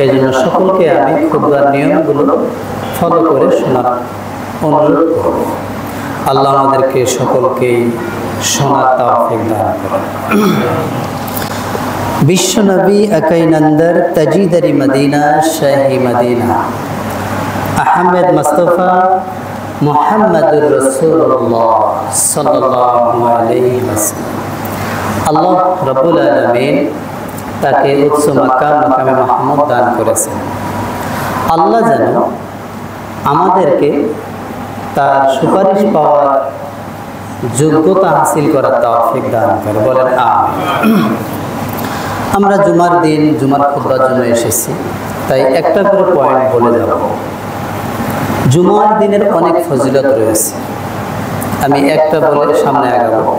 এই জন্য সকলকে আমি খুতবার নিয়মগুলো ফলো করে শোনার অনুরোধ করব। আল্লাহ আমাদেরকে সকলকেই শোনার তৌফিক দান করেন। বিশ্বনবী আকাইনন্দর তাজিদারি মদিনা শাহী মদিনা আহমেদ মুস্তাফা মুহাম্মদুর রাসূলুল্লাহ সাল্লাল্লাহু আলাইহি ওয়াসাল্লাম। আল্লাহ রাব্বুল আলামিন তাকে উচ্চ মাকামে মাহমুদ দান করেছেন। আল্লাহ যেন আমাদেরকে তার সুপারিশ পাওয়ার যোগ্যতা হাসিল করার তৌফিক দান করে, বলেন আমিন। আমরা জুমার দিন জুমার খুতবার জন্য এসেছি, তাই একটা করে পয়েন্ট বলে যাব। জুমার দিনের অনেক ফজিলত রয়েছে, আমি একটা বলে সামনে আগাবো।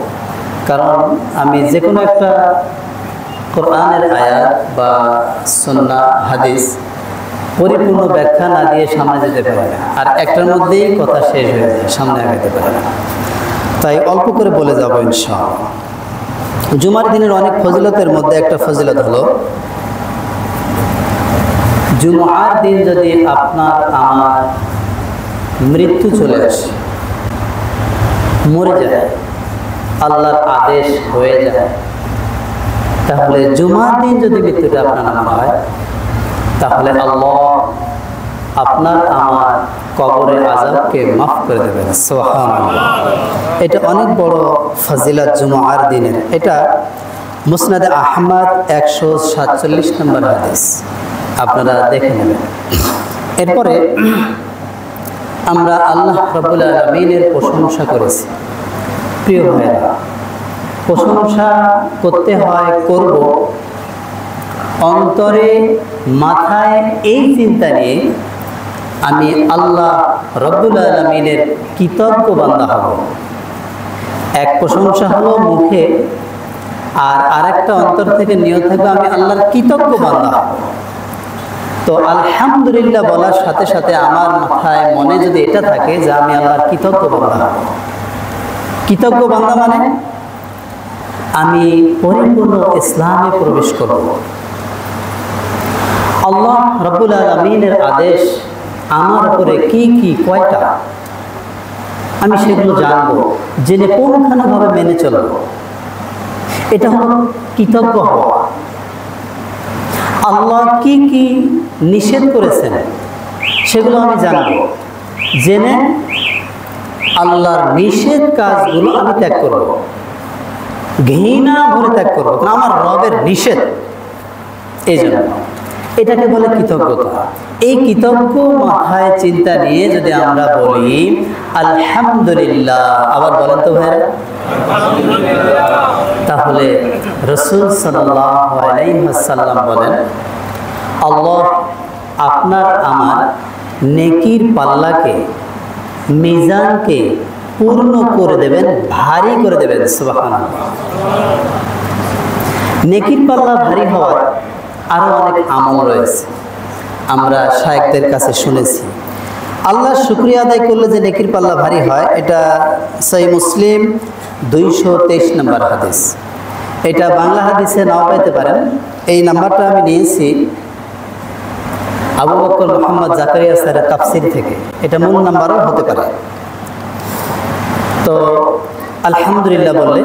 কারণ আমি যে কোনো একটা কোরআনের আয়াত বা সুন্নাহ হাদিস পরিপূর্ণ ব্যাখ্যা না দিয়ে সামনে যেতে পারে না, আর একটার মধ্যেই কথা শেষ হয়ে যায়, সামনে আগাতে পারে না। তাই অল্প করে বলে যাব ইনশাআল্লাহ। জুমার দিনের অনেক ফজিলতের মধ্যে একটা ফজিলত হলো, জুমার দিন যদি আপনার আমার মৃত্যু চলে আসে, মরে যায়, আল্লাহর আদেশ হয়ে যায়, তাহলে জুমার দিন যদি মৃত্যুটা আপনার নাম হয়, তাহলে আল্লাহ আপনার আমার কবরের আযাবকে মাফ করে দেবেন। সুবহানাল্লাহ। এটা অনেক বড় ফজিলত জুমার দিনের। এটা মুসনাদে আহমদ 147 নম্বর হাদিস, আপনারা দেখে নেবেন। এরপরে আমরা আল্লাহ রাব্বুল আলামিনের প্রশংসা করেছি। প্রিয় ভাইরা, প্রশংসা করতে হয়, করব, অন্তরে মাথায় এই চিন্তা নিয়ে আমি আল্লাহ রাব্বুল আলামিনের কৃতজ্ঞ বান্দা হব। এক প্রশংসা হলো মুখে, আর আরেকটা অন্তর থেকে নিয়ত থাকবে আমি আল্লাহর কৃতজ্ঞ বান্দা হব। তো আলহামদুলিল্লাহ বলার সাথে সাথে আমার মাথায় মনে যদি এটা থাকে যে আমি আল্লাহর কৃতজ্ঞ বান্দা হব। কৃতজ্ঞ বান্দা মানে আমি পরিপূর্ণ ইসলামে প্রবেশ করব। আল্লাহ রাব্বুল আলামিনের আদেশ আমার উপরে কি কি কয়টা, আমি সেগুলো জানবো, জেনে পুঙ্খানুভাবে মেনে চলব। এটা হলো কৃতজ্ঞ হওয়া। আল্লাহ কি কি নিষেধ করেছেন সেগুলো আমি জানবো, জেনে আল্লাহর নিষেধ কাজগুলো আমি ত্যাগ করব, ঘৃণা ভরে ত্যাগ করবো, আমার রবের নিষেধ। এই জন্য এটাকে বলে কৃতজ্ঞতা। এই কৃতজ্ঞ মাথায় চিন্তা নিয়ে যদি আমরা বলি আলহামদুলিল্লাহ, আবার বলেন তো ভাইরা, তাহলে রাসূল সাল্লাল্লাহু আলাইহি ওয়াসাল্লাম বলেন, আল্লাহ আপনার আমার নেকির পাল্লাকে, মিজানকে পূর্ণ করে দেবেন, ভারী করে দেবেন। সুবহানাল্লাহ। নেকির পাল্লা ভারী হওয়ার আরো অনেক আমল রয়েছে, আমরা শায়েখদের কাছে শুনেছি। আল্লাহর শুকরিয়া আদায় করলে যে নেকির পাল্লা ভারী হয়, এটা সহিহ মুসলিম 223 নম্বর হাদিস। এটা বাংলা হাদিসে নাও পাইতে পারেন। এই নাম্বারটা আমি নিয়েছি আবু বকর মুহাম্মদ জাকারিয়া স্যারের তাফসীর থেকে, এটা মূল নাম্বারও হতে পারে। তো আলহামদুলিল্লাহ বললে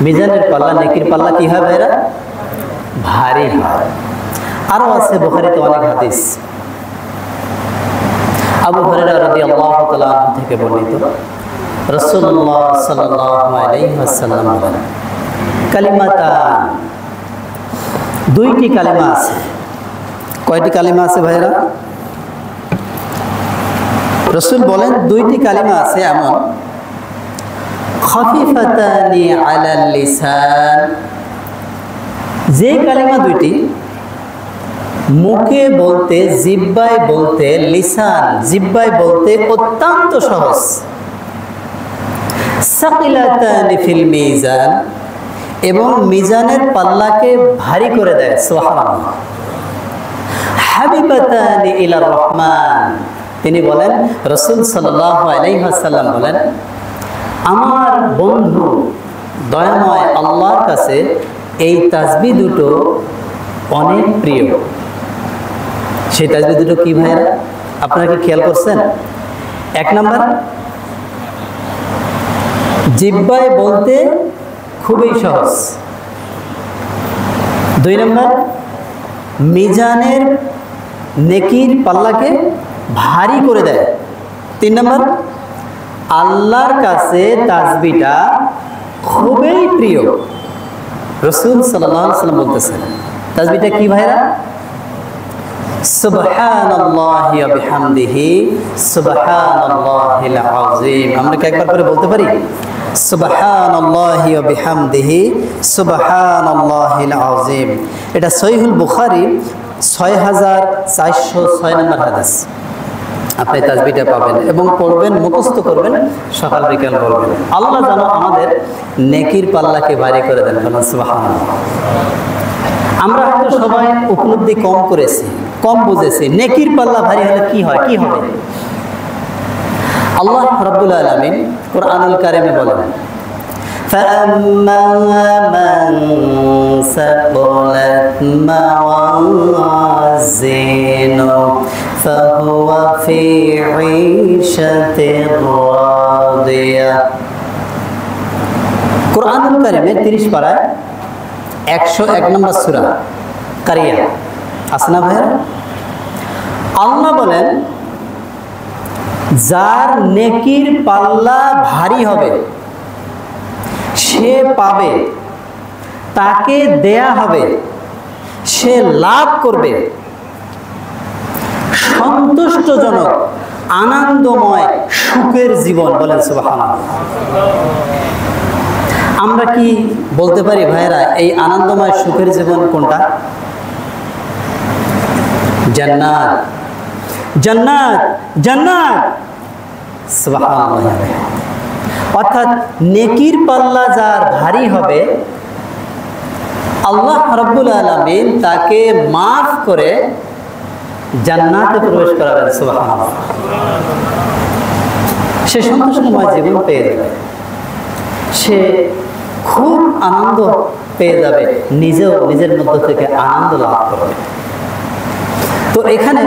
মিজানের পাল্লা, নেকির পাল্লা কি হয় ভাইরা? ভারী হয়। আরো আছে বুখারীতে অনেক হাদিস। আবু হুরায়রা রাদিয়াল্লাহু তাআলা থেকে বর্ণিত, রাসূলুল্লাহ সাল্লাল্লাহু আলাইহি ওয়াসাল্লাম বলেন, কালিমাতান, দুইটি কালিমা আছে। কয়টি কালিমা আছে ভাইরা? রাসূল বলেন দুইটি কালিমা আছে এমন, খাফিফাতানি আলাল লিসান, যে কালিমা দুইটি মুখে বলতে, জিহ্বায় বলতে, লিসান জিহ্বায় বলতে অত্যন্ত সহজ, সাকিলাতানি ফিল মিজান, এবং মিজানের পাল্লাকে ভারী করে দেয়। সুবহানাল্লাহ। হাবিবাতানি ইলার রহমান, তিনি বলেন, রাসূল সাল্লাল্লাহু আলাইহি ওয়াসাল্লাম বলেন, আমার বন্ধু দয়াময় আল্লাহর কাছে এই তাসবিহ দুটো অনেক প্রিয়। সেই তাসবিহ দুটো কি ভাইরা, আপনারা কি খেয়াল করছেন? এক নাম্বার, জিহ্বায় বলতে খুবই সহজ। 2 নাম্বার, মিজানের নেকির পাল্লাকে ভারী করে দেয়। 3 নাম্বার, আল্লাহর কাছে তাসবিহটা খুবই প্রিয়। রাসূল সাল্লাল্লাহু আলাইহি ওয়াসাল্লাম বলতেছেন তাসবিহটা কি ভাইরা? সুবহানাল্লাহি ওয়া বিহামদিহি সুবহানাল্লাহিল আযীম। আমরা কি একবার করে বলতে পারি? সুবহানাল্লাহি ওয়া বিহামদিহি সুবহানাল্লাহিল আযীম। এটা সহিহুল বুখারী 6406 নম্বর হাদিস। আপনি তাসবিহটা পাবেন এবং পড়বেন, মুখস্থ করবেন, সকাল বিকাল পড়বেন। আল্লাহ যেন আমাদের নেকির পাল্লাকে ভারী করে দেন। সুবহানাল্লাহ। আমরা হয়তো সবাই উপলব্ধি কম করেছি, কম বুঝেছি। নেকির পাল্লা ভারী হলে কি হয়, কি হবে? আল্লাহ রাব্বুল আলামিন কোরআনুল কারিমে বলেন, فَأَمَّا مَنْ ثَقُلَتْ مَوَازِينُهُ فَهُوَ فِي عِيشَةٍ راضية। কোরআনুল কারিমে 30 পারায় 101 নম্বর সূরা কারিয়া আসনা ভাইরা, আল্লাহ বলেন যার নেকির পাল্লা ভারী হবে সে পাবে, তাকে দেয়া হবে, সে লাভ করবে সন্তুষ্টজনক আনন্দময় সুখের জীবন। বলেন সুবহানাল্লাহ। আমরা কি বলতে পারি ভাইরা এই আনন্দময় সুখের জীবন কোনটা? জান্নাত, জান্নাত, জান্নাত। সুবহানাল্লাহ। অর্থাৎ নেকির পাল্লা যার ভারী হবে আল্লাহ রাব্বুল আলামিন তাকে মাফ করে জান্নাতে প্রবেশ করাবেন। সুবহানাল্লাহ। সে সন্তোষময় জীবন পেয়ে যাবে, সে খুব আনন্দ পেয়ে যাবে, নিজেও নিজের মধ্য থেকে আনন্দ লাভ করবে। তো এখানে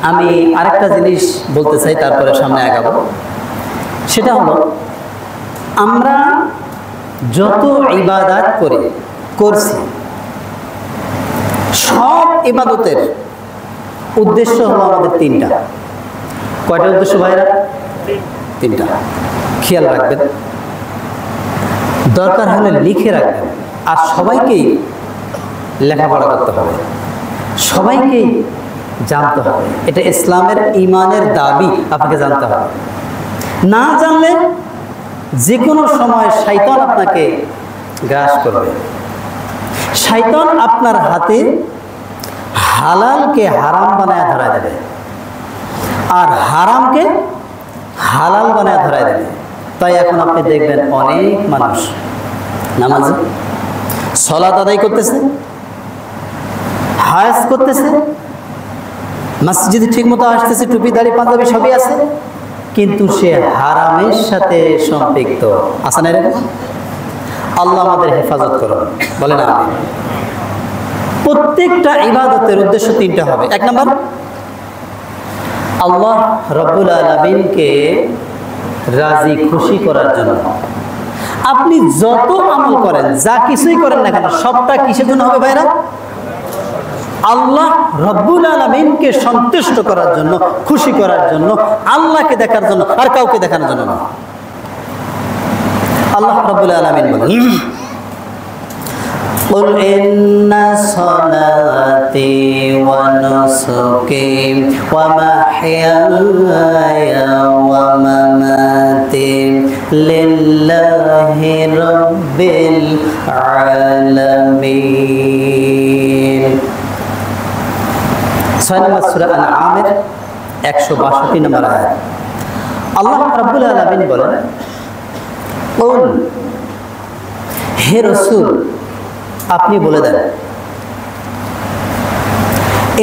আমি আরেকটা জিনিস বলতে চাই, তারপরে সামনে আগাবো। সেটা হলো আমরা যত ইবাদত করছি সব ইবাদতের উদ্দেশ্য হলো আমাদের 3টা। কয়টা উদ্দেশ্য ভাইরা? 3টা। খেয়াল রাখবেন, দরকার হলে লিখে রাখবেন। আর সবাইকেই লেখাপড়া করতে হবে, সবাইকেই জানতে হবে। এটা ইসলামের ঈমানের দাবি, আপনাকে জানতে হবে। না জানলে যে কোনো সময় শয়তান আপনাকে গ্রাস করবে। শয়তান আপনার হাতে হালালকে হারাম বানায় ধরায় দেবে, আর হারামকে হালাল বানায় ধরায় দেবে। তাই এখন আপনি দেখবেন অনেক মানুষ নামাজে সালাত আদায় করতেছে, হাজ করতেছে, মসজিদে ঠিক মতো আসতেছে, টুপি দাড়ি পাঞ্জাবি সবই আছে, কিন্তু সে হারামের সাথে সম্পৃক্ত আছে না? আল্লাহ আমাদের হেফাজত করুন, বলে না? প্রত্যেকটা ইবাদতের উদ্দেশ্য 3টা হবে। 1 নম্বর, আল্লাহ রাব্বুল আলামিনকে রাজি খুশি করার জন্য। আপনি যত আমল করেন, যা কিছুই করেন না কেন, সবটা কিসের জন্য হবে ভাইরা? আল্লাহ রাব্বুল আলামিনকে সন্তুষ্ট করার জন্য, খুশি করার জন্য, আল্লাহকে দেখার জন্য, আর কাউকে দেখানোর জন্য না। আল্লাহ রাব্বুল আলামিন বলেন, قل إن صلاتي ونسكي ومحياي ومماتي لله رب العالمين। 6 নম্বর সূরা আনআমের 162 নম্বর আয়াত। আল্লাহ রাব্বুল আলামিন বলেন, কুল, হে রাসূল আপনি বলে দেন,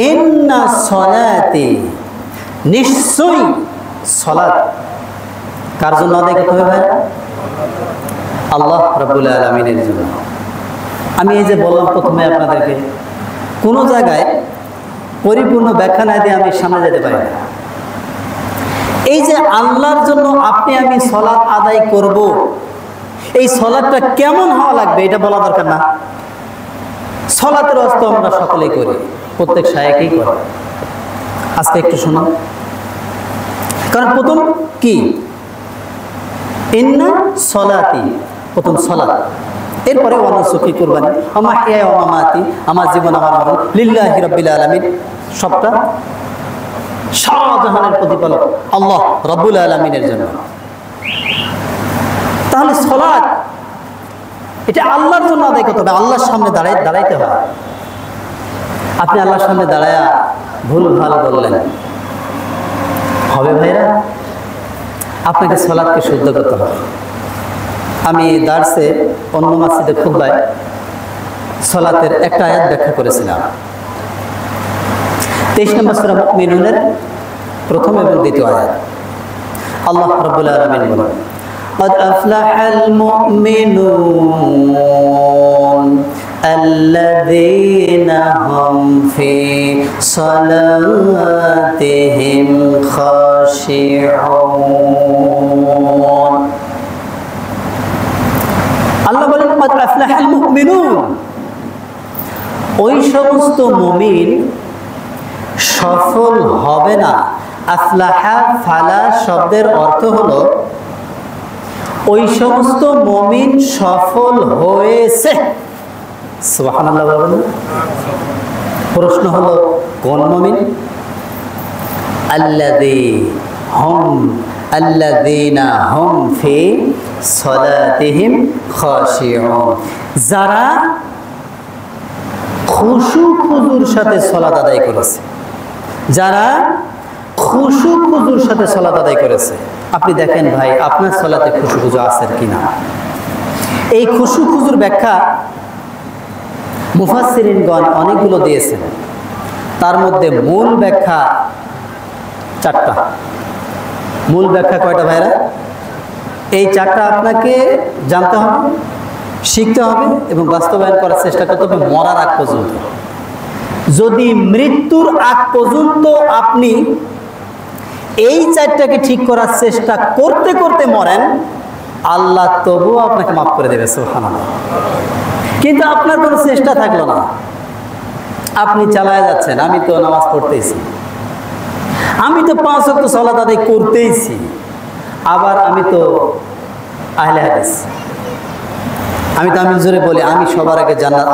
ইন্না সলাতি, নিশ্চয়ই সালাত কার জন্য আদায় করতে হবে ভাই? আল্লাহ রাব্বুল আলামিনের জন্য। আমি এই যে বললাম প্রথমে আপনাদেরকে, কোন জায়গায় পরিপূর্ণ ব্যাখ্যা না দিয়ে আমি সামনে যেতে পারি না। এই যে আল্লাহর জন্য আপনি আমি সালাত আদায় করব, এই সালাতটা কেমন হওয়া লাগবে এটা বলা দরকার না? সালাতের অস্ত আমরা সকলেই করি, প্রত্যেক শায়েখই করে। আজকে একটু শুনুন, কারণ প্রথম কি ইন্না সলাতি, প্রথম সলাত, এরপরে ওয়ানুসুকি কুরবানি, আমার হিয়া ওয়া মামাতি, আমার জীবন আমার মরণ লিল্লাহি রাব্বিল আলামিন, সবটা সারা জাহানের প্রতিপালক আল্লাহ রাব্বুল আলামিনের জন্য। তাহলে সালাত এটা আল্লাহর জন্য আদায় করতে হবে, আল্লাহর সামনে দাঁড়াইতে হয়। আপনি আল্লাহর সামনে দাঁড়ায়া ভুল ভাল বললেন, হবে ভাইরা? আপনাকে সালাতকে শুদ্ধ করতে হবে। আমি দার্সে অন্য মসজিদে খুতবায় সালাতের একটা আয়াত ব্যাখ্যা করেছিলাম। 23 নম্বর সূরা মুমিনুনের প্রথম এবং দ্বিতীয় আয়াত। আল্লাহ রাব্বুল আলামিন বলেন, قد أفلح المؤمنون الذين هم في صلاتهم خاشعون। আল্লাহ বলেন قد أفلح المؤمنون, ওই সমস্ত মুমিন সফল হবে না। আফলাহা ফালা শব্দের অর্থ হলো ওই সমস্ত মুমিন সফল হয়েছে। সুবহানাল্লাহ বলেন। প্রশ্ন হলো কোন মুমিন? আল্লাযীনা হুম ফি সালাতিহিম খাশিউন, যারা খুশু খুজুর সাথে সালাত আদায় করেছে, যারা খুশু খুজুর সাথে সালাত আদায় করেছে। আপনি দেখেন ভাই, আপনার সালাতে খুশু খুজু আছে কিনা? এই খুশু খুজুর ব্যাখ্যা মুফাসসিরিনগণ অনেকগুলো দিয়েছেন, তার মধ্যে মূল ব্যাখ্যা 4টা। মূল ব্যাখ্যা কয়টা ভাইরা? এই 4টা আপনাকে জানতে হবে, শিখতে হবে এবং বাস্তবায়ন করার চেষ্টা করতে হবে মরার আগ পর্যন্ত। যদি মৃত্যুর আগ পর্যন্ত আপনি এই 4টাকে ঠিক করার চেষ্টা করতে করতে মরেন, আল্লাহ তবুও আপনাকে মাফ করে দেবে, সুবহানাল্লাহ। কিন্তু আপনার কোনো চেষ্টা থাকলো না, আপনি চালায় যাচ্ছেন, আমি তো নামাজ পড়তেইছি, আমি তো 5 ওয়াক্ত সালাত আদায় করতেইছি, আবার আমি তো আহলে হাদিস, আমি জোরে বলি আমি সবার আগে জান্নাত,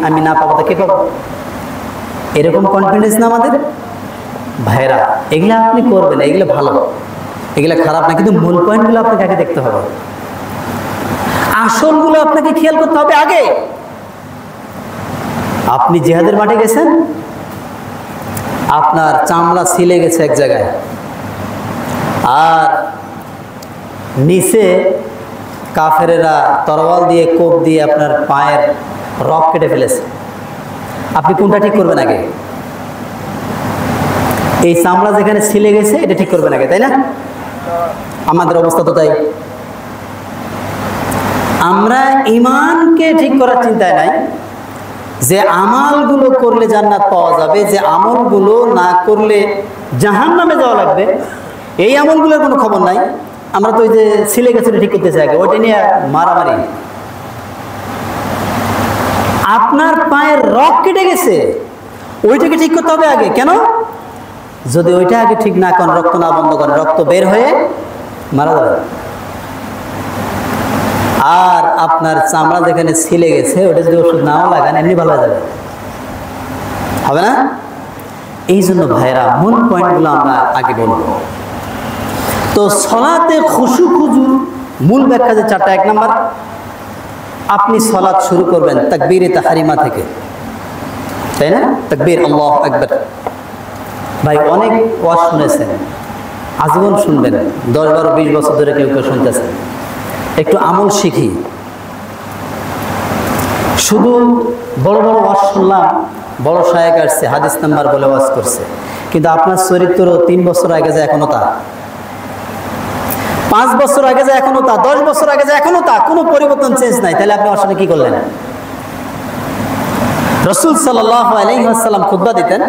আমি না পাবো তা কে পাবো? এরকম কনফিডেন্স না আমাদের ভাইরা। এগুলো আপনি করবেন, এগুলো ভালো, এগুলো খারাপ না, কিন্তু মূল পয়েন্টগুলো আপনাকে আগে দেখতে হবে, আসলগুলো আপনাকে খেয়াল করতে হবে আগে। আপনি জিহাদের মাঠে গেছেন, আপনার চামড়া ছিলে গেছে এক জায়গায়, আর নিচে কাফেরেরা তরোয়াল দিয়ে কোপ দিয়ে আপনার পায়ের রক কেটে ফেলেছে, আপনি কোনটা ঠিক করবেন আগে? এই চামড়া যেখানে ছিলে গেছে এটা ঠিক করবেন আগে, তাই না? আমাদের অবস্থা তো তাই। আমরা ঈমানকে ঠিক করার চিন্তায় নাই, যে আমলগুলো করলে জান্নাত পাওয়া যাবে, যে আমলগুলো না করলে জাহান্নামে যাওয়া লাগবে, এই আমলগুলোর কোনো খবর নাই। আমরা তো ওই যে ছিলে গেছে ঠিক করতে চাই, ওইটা নিয়ে মারামারি। আপনার পায়ের রক কেটে গেছে, ওইটাকে ঠিক করতে হবে আগে। কেন? যদি ওইটা আগে ঠিক না করেন, রক্ত না বন্ধ করেন, রক্ত বের হয়ে মারা যাবে। আর আপনার চামড়া যেখানে ছিলে গেছে, ওটা যদি ওষুধ নাও লাগান, এমনি ভালো হয়ে যাবে, হবে না? এই জন্য ভাইরা মূল পয়েন্টগুলো আমরা আগে বলবো। তো সলাতে খুশু খুজুর মূল ব্যাখ্যা যে 4টা। 1 নাম্বার, আপনি সলাত শুরু করবেন তাকবীরে তাহরিমা থেকে, তাই না? তাকবীর আল্লাহু আকবার। ভাই অনেক ওয়াজ শুনেছেন, আজীবন শুনবেন, 10, 12, 20 বছর ধরে কেউ কেউ শুনতেছেন। একটু আমল শিখি। শুধু বড় বড় ওয়াজ শুনলাম, বড় শায়েখ আসছে, হাদিস নাম্বার বলে ওয়াজ করছে, কিন্তু আপনার চরিত্র 3 বছর আগে যায় এখনো তা, 5 বছর আগে যায় এখনো তা, 10 বছর আগে যায় এখনো তা, কোনো পরিবর্তন চেঞ্জ নাই। তাহলে আপনি ওর সাথে কি করলেন? রাসূল সাল্লাল্লাহু আলাইহি ওয়াসাল্লাম খুতবা দিতেন,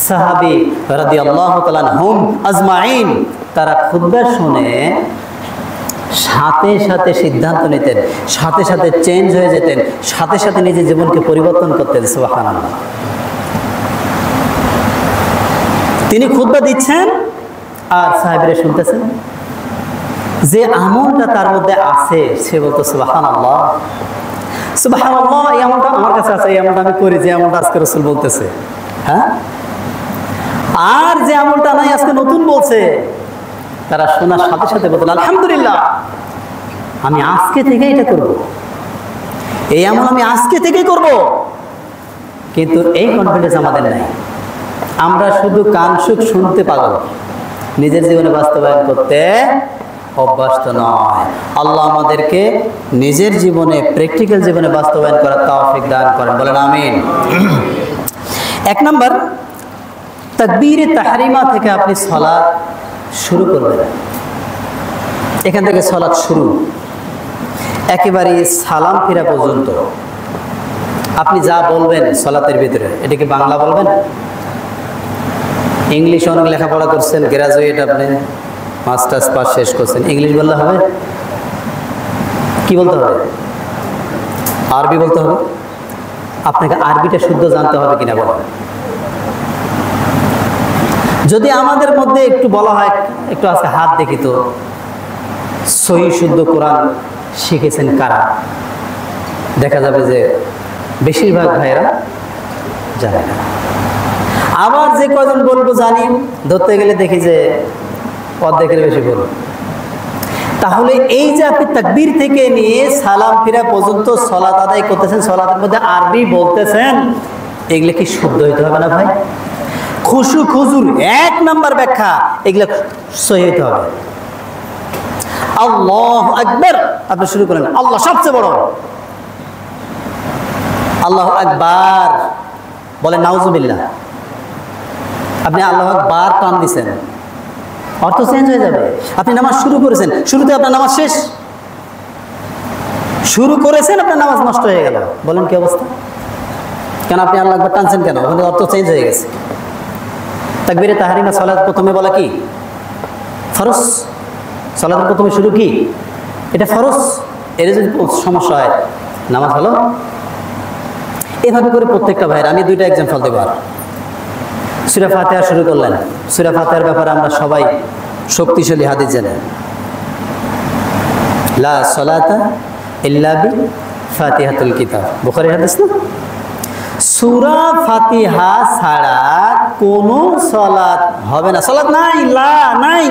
সাহাবী রাদিয়াল্লাহু তাআলা আনহুম আজমাইন তারা খুতবা শুনে সাথে সাথে সিদ্ধান্ত নিতেন, সাথে সাথে চেঞ্জ হয়ে যেতেন, সাথে সাথে নিজের জীবনকে পরিবর্তন করতেন। সুবহানাল্লাহ। তিনি খুতবা দিচ্ছেন আর সাহাবীরা শুনতেছেন। যে আমলটা তার মধ্যে আছে সে বলতো সুবহানাল্লাহ সুবহানাল্লাহ, এই আমলটা আমার কাছে আছে, এই আমলটা আমি করি, যে আমলটা আজকে রাসূল বলতেছে। হ্যাঁ, আর যে আমলটা নাই আজকে নতুন বলছে, তারা শোনার সাথে সাথে বলতেন আলহামদুলিল্লাহ, আমি আজকে থেকে এটা করব, এই আমল আমি আজকে থেকেই করব। কিন্তু এই কনফিডেন্স আমাদের নাই। আমরা শুধু কান সুখ শুনতে পাগল, নিজের জীবনে বাস্তবায়ন করতে অভ্যস্ত নয়। আল্লাহ আমাদেরকে নিজের জীবনে, প্র্যাকটিক্যাল জীবনে বাস্তবায়ন করার তৌফিক দান করেন, বলেন আমিন। এক নম্বর, তাকবীরে তাহরিমা থেকে আপনি সালাত শুরু করবেন। এখান থেকে সালাত শুরু, একেবারে সালাম ফিরা পর্যন্ত আপনি যা বলবেন সালাতের ভিতরে, এটাকে বাংলা বলবেন। ইংলিশ অনেক লেখাপড়া করছেন, গ্রাজুয়েট, আপনি মাস্টার্স পাস শেষ করছেন, ইংলিশ বললে হবে? কি বলতে হবে? আরবি বলতে হবে। আপনাকে আরবিটা শুদ্ধ জানতে হবে কিনা বলেন। যদি আমাদের মধ্যে একটু বলা হয়, একটু আজকে হাত দেখি তো, সহি শুদ্ধ কোরআন শিখেছেন কারা? দেখা যাবে যে বেশিরভাগ ভাইয়েরা জানে না। আবার যে কজন বলবো জানি, ধরতে গেলে দেখি যে অর্ধেকের বেশি বলবো। তাহলে এই যে আপনি তাকবীর থেকে নিয়ে সালাম ফিরা পর্যন্ত সালাত আদায় করতেছেন, সালাতের মধ্যে আরবি বলতেছেন, এগুলো কি শুদ্ধ হইতে হবে না ভাই? খুশু খুজুর এক নাম্বার ব্যাখ্যা, এগুলো সহি হইতে হবে। আল্লাহু আকবার আপনি শুরু করেন, আল্লাহ সবচেয়ে বড়, আল্লাহু আকবার বলেন, নাউজুবিল্লাহ। আপনি আল্লাহু আকবার টান দিছেন, অর্থ চেঞ্জ হয়ে যাবে। আপনি নামাজ শুরু করেছেন, শুরুতে আপনার নামাজ শেষ, শুরু করেছেন আপনার নামাজ নষ্ট হয়ে গেল। বলেন কি অবস্থা? কেন আপনি আল্লাহু আকবার টানছেন কেন? ওখানে অর্থ চেঞ্জ হয়ে গেছে। তাকবীরে তাহরিমা সালাত প্রথমে বলা কি? ফরজ। সালাতের প্রথমে শুরু কি? এটা ফরজ। এর যদি সমস্যা হয়, নামাজ হলো। এভাবে করে প্রত্যেকটা ভাইয়ের আমি দুইটা এক্সাম্পল দেব। আর সূরা ফাতিহা শুরু করলেন। সূরা ফাতিহার ব্যাপারে আমরা সবাই শক্তিশালী হাদিস জানি, লা সালাতা ইল্লা বি ফাতিহাতুল কিতাব, বুখারীর হাদিস না? সূরা ফাতিহা ছাড়া কোনো সালাত হবে না। সালাত নাই, লা নাই,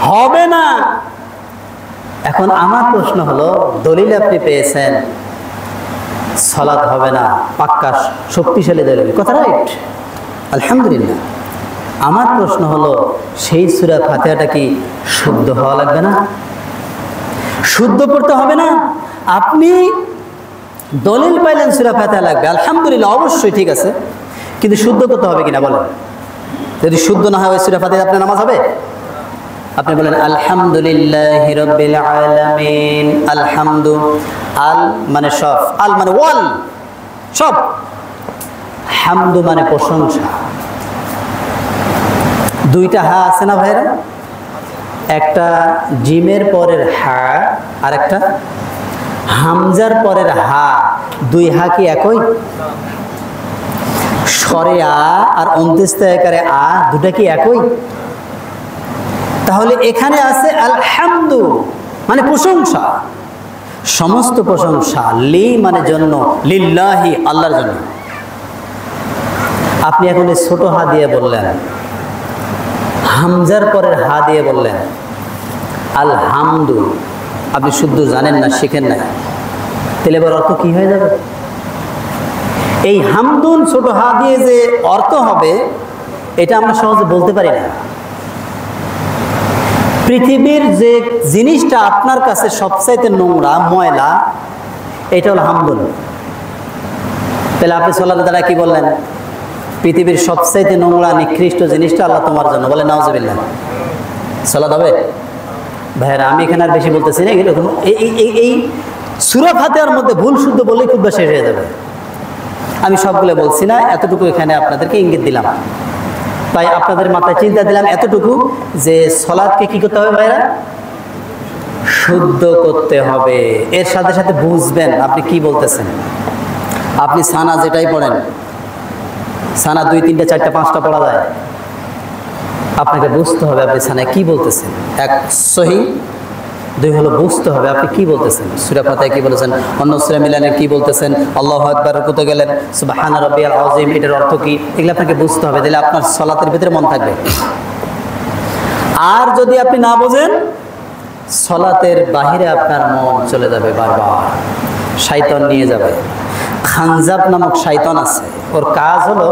হবে না। এখন আমার প্রশ্ন হলো, দলিল আপনি পেয়েছেন সালাত হবে না, পাক্কা শক্তিশালী দলিল, কথা রাইট, আলহামদুলিল্লাহ। আমার প্রশ্ন হলো, সেই সূরা ফাতিহাটা কি শুদ্ধ হওয়া লাগবে না? শুদ্ধ পড়তে হবে না? আপনি দলিল পাইলেন সূরা ফাতিহা লাগবে, আলহামদুলিল্লাহ, অবশ্যই ঠিক আছে, কিন্তু শুদ্ধ করতে হবে কিনা বলেন? যদি শুদ্ধ না হয় ওই সূরা ফাতিহা আপনার নামাজ হবে? আপনি বলেন আলহামদুলিল্লাহি রাব্বিল আলামিন। আলহামদু, আল মানে সব, আল মানে ওয়াল, সব। হামদু মানে প্রশংসা। দুইটা হা আছে না ভাইরা? একটা জিমের পরের হা আর একটা হামজার পরের হা। দুই হা কি একই? স্বরে আ আর অন্ত্যেষ্টায়কারে আ, দুটা কি একই? তাহলে এখানে আছে আলহামদু মানে প্রশংসা, সমস্ত প্রশংসা, লি মানে জন্য, লিল্লাহি আল্লাহর জন্য। আপনি এখন এই ছোট হা দিয়ে বললেন, হামজার পরের হা দিয়ে বললেন আলহামদু, আপনি শুদ্ধ জানেন না, শিখেন না, তাহলে এবার অর্থ কি হয়ে যাবে? এই হামদুন ছোট হা দিয়ে যে অর্থ হবে, এটা আমরা সহজে বলতে পারি না। পৃথিবীর যে জিনিসটা আপনার কাছে সবচাইতে নোংরা, ময়লা, এটা হলো হামদুন। তাহলে আপনি সালাতের দ্বারা কি বললেন? পৃথিবীর সবচাইতে নোংরা নিকৃষ্ট জিনিসটা আল্লাহ তোমার জন্য, বলে নাউজুবিল্লাহ। সালাত হবে? ভাইরা আমি এখানে আর বেশি বলতেছি না, এরকম এই সূরা ফাতিহার মধ্যে ভুল শুদ্ধ বললেই খুব শেষ হয়ে যাবে। আমি সবগুলো বলছি না, এতটুকু এখানে আপনাদেরকে ইঙ্গিত দিলাম। তাই আপনাদের মাথায় চিন্তা দিলাম এতটুকু যে সালাতকে কি করতে হবে ভাইরা? শুদ্ধ করতে হবে। এর সাথে সাথে বুঝবেন আপনি কি বলতেছেন। আপনি সানা যেটাই পড়েন, সানা 2, 3, 4, 5টা পড়া যায়, আপনাকে বুঝতে হবে আপনি সানায় কি বলতেছেন। এক সহি, 2 হলো বুঝতে হবে আপনি কি বলতেছেন। সূরা ফাতিহা কি বলেছেন, অন্য সূরা মিলানে কি বলতেছেন, আল্লাহু আকবার রুকুতে গেলেন সুবহানা রাব্বিয়াল আযীম, এটার অর্থ কি, এগুলো আপনাকে বুঝতে হবে। তাহলে আপনার সালাতের ভিতরে মন থাকবে। আর যদি আপনি না বোঝেন, সালাতের বাহিরে আপনার মন চলে যাবে, বারবার শয়তান নিয়ে যাবে। খানজাব নামক শয়তান আছে, ওর কাজ হলো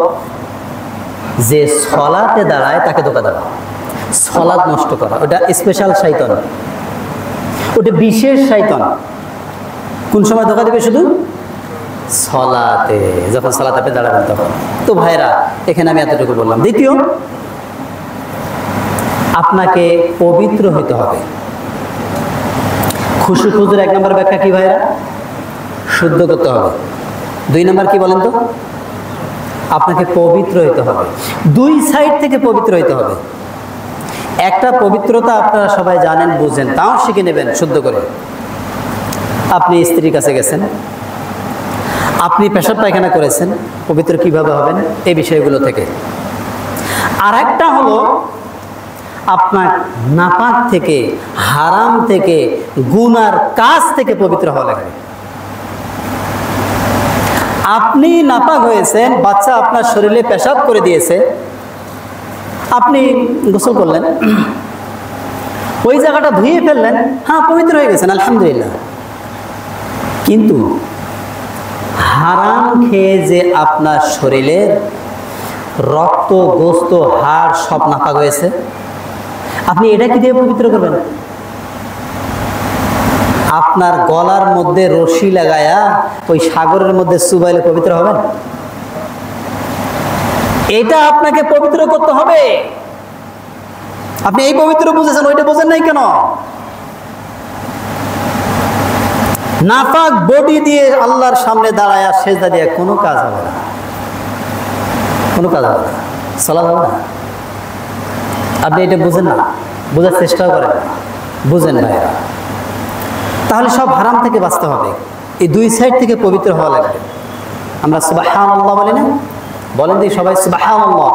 যে সালাতে দাঁড়ায় তাকে ধোঁকা দেওয়া, সালাত নষ্ট করা। ওটা স্পেশাল শয়তান, ওটা বিশেষ শয়তান। কোন সময় ধোঁকা দেবে? শুধু সালাতে, যখন সালাতে আপনি দাঁড়াবেন তখন। তো ভাইরা, এখানে আমি এতটুকু বললাম। দ্বিতীয়, আপনাকে পবিত্র হতে হবে। খুশু খুজুর 1 নম্বর ব্যাখ্যা কি ভাইরা? শুদ্ধ করতে হবে। 2 নম্বর কি বলেন তো? আপনাকে পবিত্র হতে হবে। 2 সাইড থেকে পবিত্র হতে হবে। একটা পবিত্রতা আপনারা সবাই জানেন, বুঝেন, তাও শিখে নেবেন শুদ্ধ করে। আপনি স্ত্রীর কাছে গেছেন, আপনি পেশাব পায়খানা করেছেন, পবিত্র কিভাবে হবেন এই বিষয়গুলো থেকে। আর একটা হলো আপনার নাপাক থেকে, হারাম থেকে, গুনার কাজ থেকে পবিত্র হওয়া লাগবে। আপনি নাপাক হয়েছেন, বাচ্চা আপনার শরীরে পেশাব করে দিয়েছে, আপনি গোসল করলেন, ওই জায়গাটা ধুয়ে ফেললেন, হ্যাঁ পবিত্র হয়ে গেছেন, আলহামদুলিল্লাহ। কিন্তু হারাম খেয়ে যে আপনার শরীরের রক্ত, গোস্ত, হাড় সব নাপাক হয়েছে, আপনি এটা কি দিয়ে পবিত্র করবেন? আপনার গলার মধ্যে রশি লাগায়া ওই সাগরের মধ্যে চুবাইলে পবিত্র হবেন? এটা আপনাকে পবিত্র করতে হবে। আপনি এই পবিত্র বুঝেছেন, ওইটা বোঝেন নাই কেন? নাপাক বডি দিয়ে আল্লাহর সামনে দাঁড়ায় সেজদা দিয়ে কোনো কাজ হবে না, কোনো কাজ হবে না, সালাত হবে না। আপনি এটা বুঝেন না, বোঝার চেষ্টাও করেন না, বুঝেন ভাইরা। তাহলে সব হারাম থেকে বাঁচতে হবে। এই 2 সাইড থেকে পবিত্র হওয়া লাগবে। আমরা সুবহানাল্লাহ বলি না? বলেন দিই সবাই সুবহানাল্লাহ।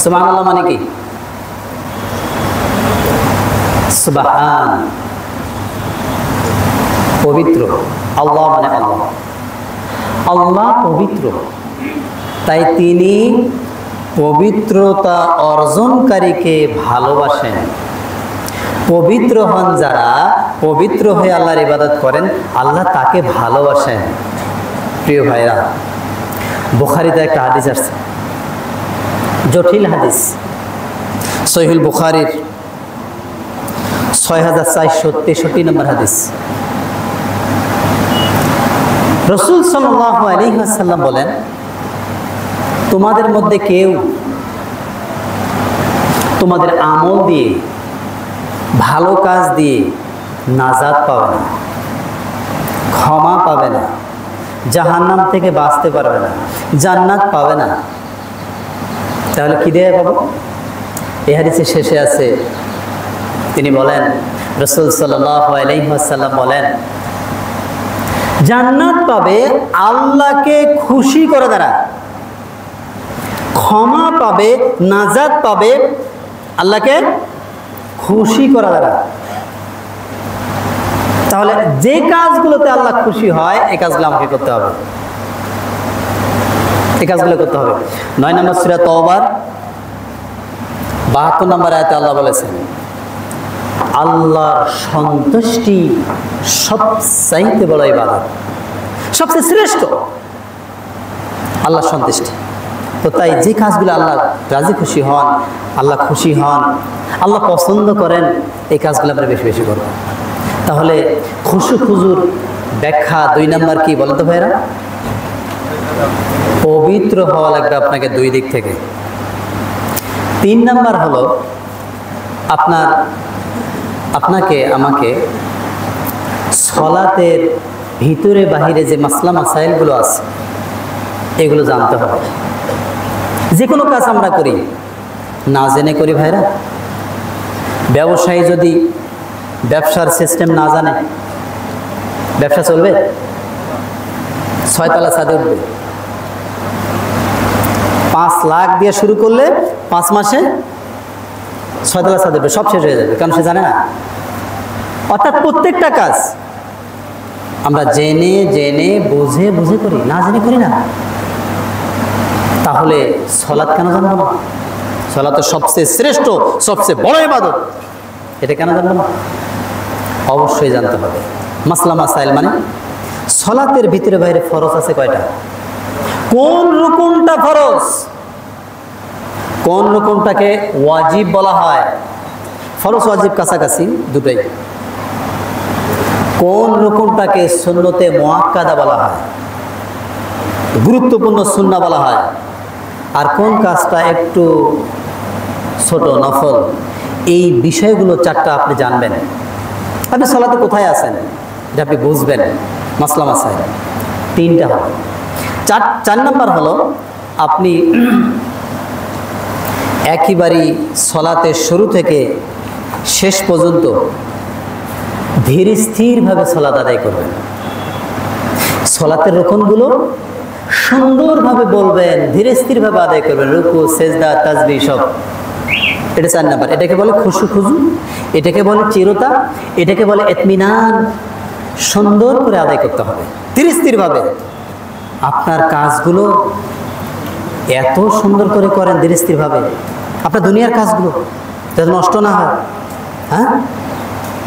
সুবহানাল্লাহ মানে কি? সুবহান, পবিত্র। আল্লাহ মানে আল্লাহ, আল্লাহ পবিত্র। তাই তিনি পবিত্রতা অর্জনকারীকে ভালোবাসেন। পবিত্র হন যারা, পবিত্র হয়ে আল্লাহর ইবাদত করেন, আল্লাহ তাকে ভালোবাসেন। প্রিয় ভাইরা, বুখারীতে একটা হাদিস আসছে, জটিল হাদিস, সহিহুল বুখারীর 6463 নম্বর হাদিস। রাসূল সাল্লাল্লাহু আলাইহি ওয়াসাল্লাম বলেন, তোমাদের মধ্যে কেউ তোমাদের আমল দিয়ে, ভালো কাজ দিয়ে নাজাত পাবে না, ক্ষমা পাবে না, জাহান্নাম থেকে বাঁচতে পারবে না, জান্নাত পাবে না। তাহলে কি দিয়ে পাবো? এই হাদিসের শেষে আছে, তিনি বলেন, রাসূল সাল্লাল্লাহু আলাইহি ওয়াসাল্লাম বলেন, জান্নাত পাবে আল্লাহকে খুশি করে দ্বারা, ক্ষমা পাবে, নাজাত পাবে আল্লাহকে খুশি করা দ্বারা। তাহলে যে কাজগুলোতে আল্লাহ খুশি হয় এই কাজগুলো আমাকে করতে হবে, এই কাজগুলো করতে হবে। 9 নম্বর সূরা তাওবার 72 নম্বর আয়াতে আল্লাহ বলেছেন, আল্লাহর সন্তুষ্টি সবচাইতে বড় ইবাদত, সবচেয়ে শ্রেষ্ঠ আল্লাহর সন্তুষ্টি। তো তাই যে কাজগুলো আল্লাহ রাজি খুশি হন, আল্লাহ খুশি হন, আল্লাহ পছন্দ করেন, এই কাজগুলো আমরা বেশি বেশি করব। তাহলে খুশু খুজুর ব্যাখ্যা 2 নম্বর কি বলতো ভাইরা? পবিত্র হওয়া লাগবে আপনাকে 2 দিক থেকে। 3 নম্বর হলো আপনাকে আমাকে সালাতের ভিতরে বাহিরে যে মাসলা মাসাইলগুলো আছে এগুলো জানতে হবে। যে কোনো কাজ আমরা করি না জেনে করি ভাইরা। ব্যবসায়ী যদি ব্যবসার সিস্টেম না জানে, ব্যবসা চলবে? 6 তলা ছাদে উঠবে। 5 লাখ দিয়ে শুরু করলে 5 মাসে 6 তলা ছাদে উঠবে, সব শেষ হয়ে যাবে, কারণ সে জানে না। অর্থাৎ প্রত্যেকটা কাজ আমরা জেনে জেনে বুঝে বুঝে করি, না জেনে করি না। তাহলে সালাত কেন জানবো না? সালাত তো সবচেয়ে শ্রেষ্ঠ, সবচেয়ে বড় ইবাদত, এটা কেন জানবো না? অবশ্যই জানতে হবে। মাসলা মাসাইল মানে সালাতের ভিতরে বাইরে ফরজ আছে কয়টা? কোন রুকুনটা ফরজ, কোন রুকুনটাকে ওয়াজিব বলা হয়? ফরজ ওয়াজিব কাছাকাছি দুটোই। কোন রুকুনটাকে সুন্নতে মুআক্কাদা বলা হয়, গুরুত্বপূর্ণ সুন্নাহ বলা হয়? আর কোন কাজটা একটু ছোট নফল? এই বিষয়গুলো 4টা আপনি জানবেন। আপনি সালাতে কোথায় আছেন এটা আপনি বুঝবেন। মাসলা মাসাইল 3টা হবে। 4 নাম্বার হলো আপনি একেবারেই সালাতের শুরু থেকে শেষ পর্যন্ত ধীর স্থিরভাবে সালাত আদায় করবেন। সালাতের রুকুনগুলো সুন্দরভাবে বলবেন, ধীরে স্থিরভাবে আদায় করবেন। রুকু, সেজদা, তাসবিহ সব। এটা 4 নাম্বার। এটাকে বলে খুশু খুজু, এটাকে বলে চিরতা, এটাকে বলে ইতমিনান। সুন্দর করে আদায় করতে হবে, ধীরে স্থিরভাবে। আপনার কাজগুলো এত সুন্দর করে করেন ধীরে স্থিরভাবে, আপনার দুনিয়ার কাজগুলো যাতে নষ্ট না হয়। হ্যাঁ,